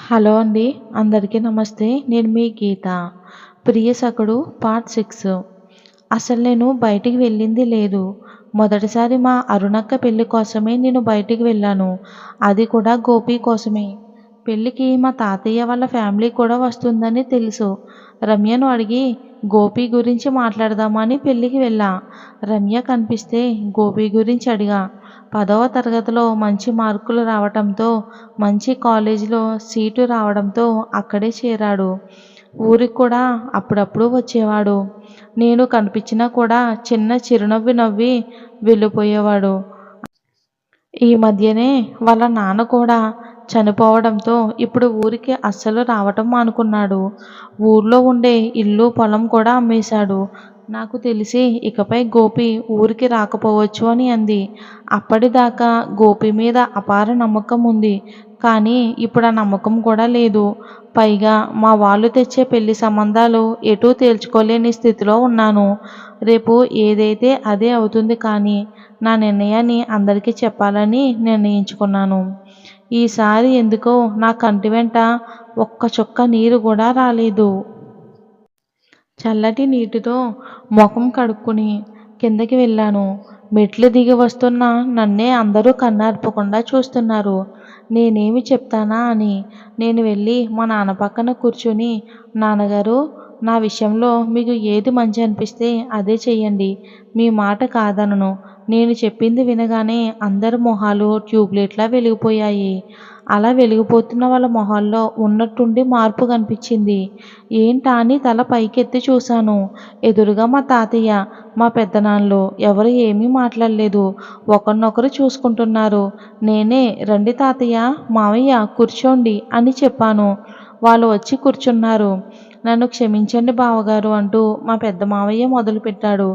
Hello అండి. అందరికీ నమస్తే. నేను మీ గీత. ప్రియసఖుడు పార్ట్ 6. అసలు నేను బయటికి వెళ్ళింది లేదు. మొదటిసారి మా అరుణక్క పెళ్లి కోసమే నేను బయటికి వెళ్ళాను. అది కూడా గోపి కోసమే. పెళ్ళికి మా తాతయ్య వాళ్ళ ఫ్యామిలీ కూడా వస్తుందని తెలుసు. రమ్యను అడిగి గోపి గురించి మాట్లాడదామని పెళ్ళికి వెళ్ళా. రమ్య కనిపిస్తే గోపి గురించి అడిగా. 10వ తరగతిలో మంచి మార్కులు రావటంతో, మంచి కాలేజీలో సీటు రావడంతో అక్కడే చేరాడు. ఊరికి కూడా అప్పుడప్పుడు వచ్చేవాడు. నేను కనిపించినా కూడా చిన్న చిరునవ్వు నవ్వి వెళ్ళిపోయేవాడు. ఈ మధ్యనే వాళ్ళ నాన్న కూడా చనిపోవడంతో ఇప్పుడు ఊరికి అస్సలు రావటం మానుకున్నాడు. ఊర్లో ఉండే ఇల్లు, పొలం కూడా అమ్మేశాడు. నాకు తెలిసి ఇకపై గోపి ఊరికి రాకపోవచ్చు అని అంది. అప్పటిదాకా గోపి మీద అపార నమ్మకం ఉంది. కానీ ఇప్పుడు ఆ నమ్మకం కూడా లేదు. పైగా మా వాళ్ళు తెచ్చే పెళ్లి సంబంధాలు ఎటూ తేల్చుకోలేని స్థితిలో ఉన్నాను. రేపు ఏదైతే అదే అవుతుంది కానీ నా నిర్ణయాన్ని అందరికీ చెప్పాలని నిర్ణయించుకున్నాను. ఈసారి ఎందుకో నా కంటి వెంట ఒక్క చుక్క నీరు కూడా రాలేదు. చల్లటి నీటితో ముఖం కడుక్కుని కిందకి వెళ్ళాను. మెట్లు దిగి వస్తున్న నన్నే అందరూ కన్నార్పకుండా చూస్తున్నారు. నేనేమి చెప్తానా అని. నేను వెళ్ళి మా నాన్న పక్కన కూర్చుని, నాన్నగారు, నా విషయంలో మీకు ఏది మంచి అనిపిస్తే అదే చెయ్యండి. మీ మాట కాదనను. నేను చెప్పింది వినగానే అందరి మొహాలు ట్యూబ్లైట్లా వెలిగిపోయాయి. అలా వెలిగిపోతున్న వాళ్ళ మొహాల్లో ఉన్నట్టుండి మార్పు కనిపించింది. ఏంటా అని తల పైకెత్తి చూశాను. ఎదురుగా మా తాతయ్య, మా పెద్దనాన్నలు ఎవరు ఏమీ మాట్లాడలేదు. ఒకరినొకరు చూసుకుంటున్నారు. నేనే రండి తాతయ్య, మావయ్య కూర్చోండి అని చెప్పాను. వాళ్ళు వచ్చి కూర్చున్నారు. నన్ను క్షమించండి బావగారు అంటూ మా పెద్ద మావయ్య మొదలుపెట్టాడు.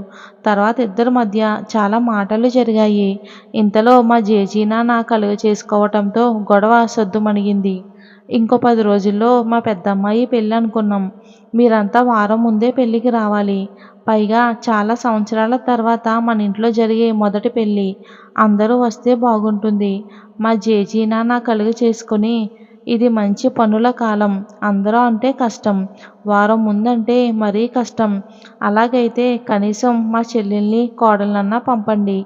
తర్వాత ఇద్దరి మధ్య చాలా మాటలు జరిగాయి. ఇంతలో మా జేజీనా నా కలుగ చేసుకోవటంతో గొడవ సద్దుమణిగింది. ఇంకో 10 రోజుల్లో మా పెద్దమ్మాయి పెళ్ళి అనుకున్నాం. మీరంతా వారం ముందే పెళ్ళికి రావాలి. పైగా చాలా సంవత్సరాల తర్వాత మన ఇంట్లో జరిగే మొదటి పెళ్ళి. అందరూ వస్తే బాగుంటుంది. మా జేజీనా నా కలుగ చేసుకుని, ఇది మంచి పనుల కాలం. అందరూ అంటే కష్టం. వారం ముందంటే మరీ కష్టం. అలాగైతే కనీసం మా చెల్లెల్ని, కోడలనన్నా పంపండి.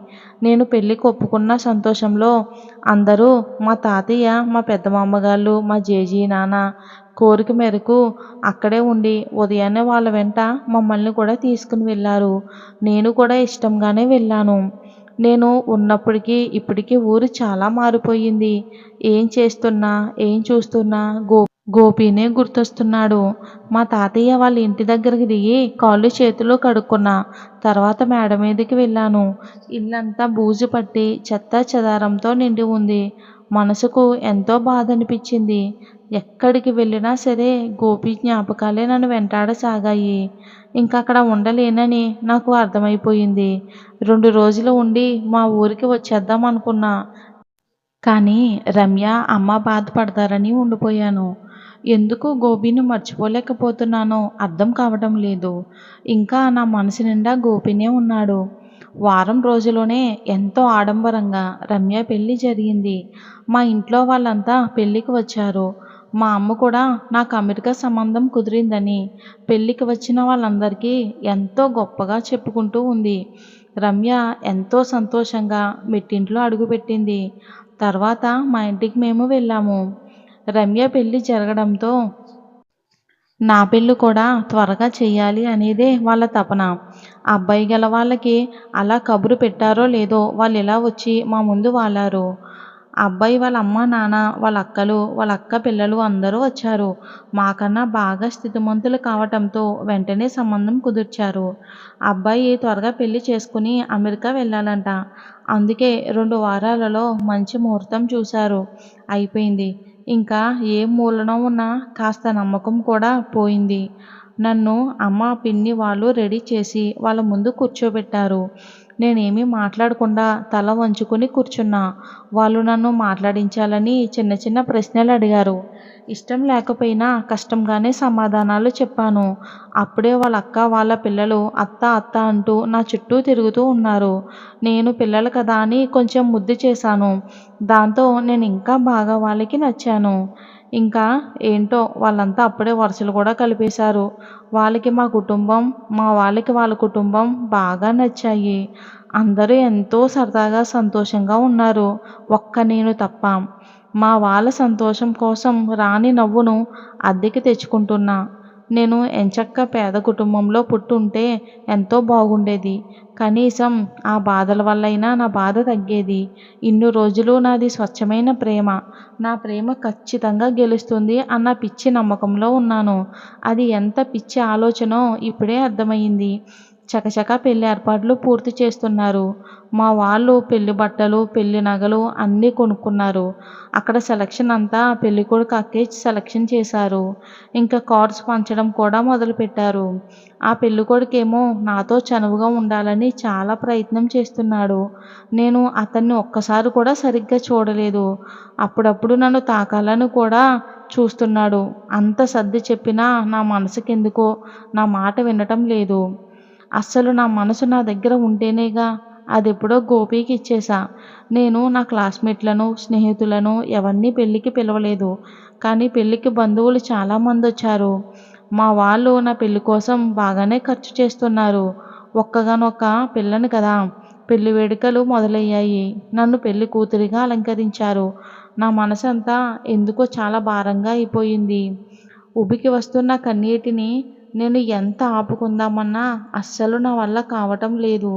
నేను పెళ్ళికి ఒప్పుకున్న సంతోషంలో అందరూ, మా తాతయ్య, మా పెద్ద మామగారు, మా జేజీ నాన్న కోరిక మేరకు అక్కడే ఉండి ఉదయాన్నే వాళ్ళ వెంట మమ్మల్ని కూడా తీసుకుని వెళ్ళారు. నేను కూడా ఇష్టంగానే వెళ్ళాను. నేను ఉన్నప్పటికీ ఇప్పటికీ ఊరు చాలా మారిపోయింది. ఏం చేస్తున్నా, ఏం చూస్తున్నా గోపీనే గుర్తొస్తున్నాడు. మా తాతయ్య వాళ్ళ ఇంటి దగ్గరికి దిగి కాళ్ళు చేతులు కడుక్కున్నా. తర్వాత మేడ మీదకి వెళ్ళాను. ఇల్లంతా బూజు పట్టి చెత్త చెదారంతో నిండి ఉంది. మనసుకు ఎంతో బాధ అనిపించింది. ఎక్కడికి వెళ్ళినా సరే గోపి జ్ఞాపకాలే నన్ను వెంటాడసాగాయి. ఇంకక్కడ ఉండలేనని నాకు అర్థమైపోయింది. 2 రోజులు ఉండి మా ఊరికి వచ్చేద్దాం అనుకున్నా. కానీ రమ్య, అమ్మ బాధపడతారని ఉండిపోయాను. ఎందుకు గోపిని మర్చిపోలేకపోతున్నానో అర్థం కావటం లేదు. ఇంకా నా మనసు నిండా గోపినే ఉన్నాడు. వారం రోజులోనే ఎంతో ఆడంబరంగా రమ్య పెళ్ళి జరిగింది. మా ఇంట్లో వాళ్ళంతా పెళ్ళికి వచ్చారు. మా అమ్మ కూడా నాకు అమెరికా సంబంధం కుదిరిందని పెళ్ళికి వచ్చిన వాళ్ళందరికీ ఎంతో గొప్పగా చెప్పుకుంటూ ఉంది. రమ్య ఎంతో సంతోషంగా మెట్టింట్లో అడుగుపెట్టింది. తర్వాత మా ఇంటికి మేము వెళ్ళాము. రమ్య పెళ్ళి జరగడంతో నా పెళ్ళి కూడా త్వరగా చెయ్యాలి అనేదే వాళ్ళ తపన. అబ్బాయి గల వాళ్ళకి అలా కబురు పెట్టారో లేదో వాళ్ళు ఇలా వచ్చి మా ముందు వాలారు. అబ్బాయి వాళ్ళ అమ్మ, నాన్న, వాళ్ళ అక్కలు, వాళ్ళ అక్క పిల్లలు అందరూ వచ్చారు. మాకన్నా బాగా స్థితిమంతులు కావటంతో వెంటనే సంబంధం కుదిర్చారు. అబ్బాయి త్వరగా పెళ్లి చేసుకుని అమెరికా వెళ్ళాలంట. అందుకే 2 వారాలలో మంచి ముహూర్తం చూశారు. అయిపోయింది. ఇంకా ఏ మూలన ఉన్నా కాస్త నమ్మకం కూడా పోయింది. నన్ను అమ్మ, పిన్ని వాళ్ళు రెడీ చేసి వాళ్ళ ముందు కూర్చోబెట్టారు. నేనేమీ మాట్లాడకుండా తల వంచుకుని కూర్చున్నా. వాళ్ళు నన్ను మాట్లాడించాలని చిన్న చిన్న ప్రశ్నలు అడిగారు. ఇష్టం లేకపోయినా కష్టంగానే సమాధానాలు చెప్పాను. అప్పుడే వాళ్ళ అక్క, వాళ్ళ పిల్లలు అత్త అత్త అంటూ నా చుట్టూ తిరుగుతూ ఉన్నారు. నేను పిల్లలు కదా అని కొంచెం ముద్దు చేశాను. దాంతో నేను ఇంకా బాగా వాళ్ళకి నచ్చాను. ఇంకా ఏంటో వాళ్ళంతా అప్పుడే వరుసలు కూడా కలిపేశారు. వాళ్ళకి మా కుటుంబం, మా వాళ్ళకి వాళ్ళ కుటుంబం బాగా నచ్చాయి. అందరూ ఎంతో సరదాగా, సంతోషంగా ఉన్నారు. ఒక్క నేను తప్ప. మా వాళ్ళ సంతోషం కోసం రాని నవ్వును అద్దెకి తెచ్చుకుంటున్నా. నేను ఎంచక్కా పేద కుటుంబంలో పుట్టుంటే ఎంతో బాగుండేది. కనీసం ఆ బాధల వల్లైనా నా బాధ తగ్గేది. ఇన్ని రోజులు నాది స్వచ్ఛమైన ప్రేమ. నా ప్రేమ ఖచ్చితంగా గెలుస్తుంది అన్న పిచ్చి నమ్మకంలో ఉన్నాను. అది ఎంత పిచ్చి ఆలోచనో ఇప్పుడే అర్థమయింది. చకచకా పెళ్లి ఏర్పాట్లు పూర్తి చేస్తున్నారు. మా వాళ్ళు పెళ్లి బట్టలు, పెళ్లి నగలు అన్నీ కొనుక్కున్నారు. అక్కడ సెలక్షన్ అంతా పెళ్ళికొడుకు అక్కే సెలక్షన్ చేశారు. ఇంకా కార్డ్స్ పంచడం కూడా మొదలుపెట్టారు. ఆ పెళ్ళికొడుకేమో నాతో చనువుగా ఉండాలని చాలా ప్రయత్నం చేస్తున్నాడు. నేను అతన్ని ఒక్కసారి కూడా సరిగ్గా చూడలేదు. అప్పుడప్పుడు నన్ను తాకాలని కూడా చూస్తున్నాడు. అంత సర్ది చెప్పినా నా మనసుకెందుకో నా మాట వినటం లేదు. అస్సలు నా మనసు నా దగ్గర ఉంటేనేగా అదెప్పుడో గోపీకి ఇచ్చేశా. నేను నా క్లాస్‌మేట్‌లను, స్నేహితులను ఎవరిని పెళ్ళికి పిలవలేదు. కానీ పెళ్ళికి బంధువులు చాలామందొచ్చారు. మా వాళ్ళు నా పెళ్లి కోసం బాగానే ఖర్చు చేస్తున్నారు. ఒక్కగానొక్క పిల్లని కదా! పెళ్లి వేడుకలు మొదలయ్యాయి. నన్ను పెళ్లి కూతురిగా అలంకరించారు. నా మనసంతా ఎందుకో చాలా భారంగా అయిపోయింది. ఉబికి వస్తున్న కన్నీటిని నేను ఎంత ఆపుకుందామన్నా అస్సలు నా వల్ల కావటం లేదు.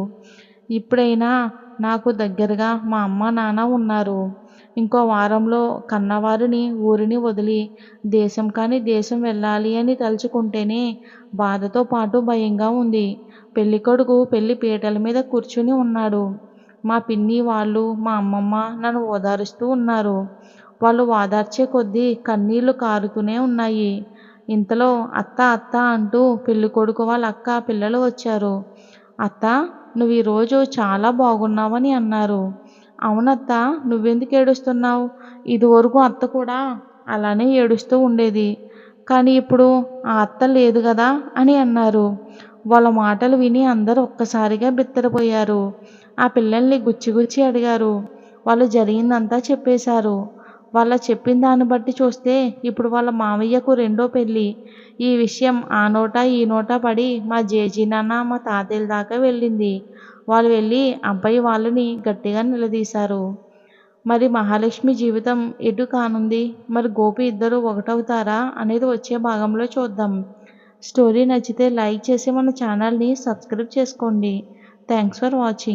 ఇప్పుడైనా నాకు దగ్గరగా మా అమ్మ, నాన్న ఉన్నారు. ఇంకో వారంలో కన్నవారిని, ఊరిని వదిలి దేశం కాని దేశం వెళ్ళాలి అని తలుచుకుంటేనే బాధతో పాటు భయంగా ఉంది. పెళ్ళికొడుకు పెళ్లి పీటల మీద కూర్చుని ఉన్నాడు. మా పిన్ని వాళ్ళు, మా అమ్మమ్మ నన్ను ఓదారుస్తూ ఉన్నారు. వాళ్ళు ఓదార్చే కొద్దీ కన్నీళ్లు కారుతూనే ఉన్నాయి. ఇంతలో అత్త అత్త అంటూ పెళ్ళికొడుకు వాళ్ళ అక్క పిల్లలు వచ్చారు. అత్త, నువ్వు ఈరోజు చాలా బాగున్నావని అన్నారు. అవునత్త, నువ్వెందుకు ఏడుస్తున్నావు? ఇదివరకు అత్త కూడా అలానే ఏడుస్తూ ఉండేది. కానీ ఇప్పుడు ఆ అత్త లేదు కదా అని అన్నారు. వాళ్ళ మాటలు విని అందరూ ఒక్కసారిగా బిత్తరపోయారు. ఆ పిల్లల్ని గుచ్చి గుచ్చి అడిగారు. వాళ్ళు జరిగిందంతా చెప్పేశారు. వాళ్ళ చెప్పిన దాన్ని బట్టి చూస్తే ఇప్పుడు వాళ్ళ మావయ్యకు రెండో పెళ్ళి. ఈ విషయం ఆ నోట ఈ నోట పడి మా జేజీ నాన్న, మా తాతయ్యల దాకా వెళ్ళింది. వాళ్ళు వెళ్ళి అబ్బాయి వాళ్ళని గట్టిగా నిలదీశారు. మరి మహాలక్ష్మి జీవితం ఎటు కానుంది? మరి గోపి ఇద్దరు ఒకటవుతారా అనేది వచ్చే భాగంలో చూద్దాం. స్టోరీ నచ్చితే లైక్ చేసి మన ఛానల్ని సబ్స్క్రైబ్ చేసుకోండి. Thanks for watching.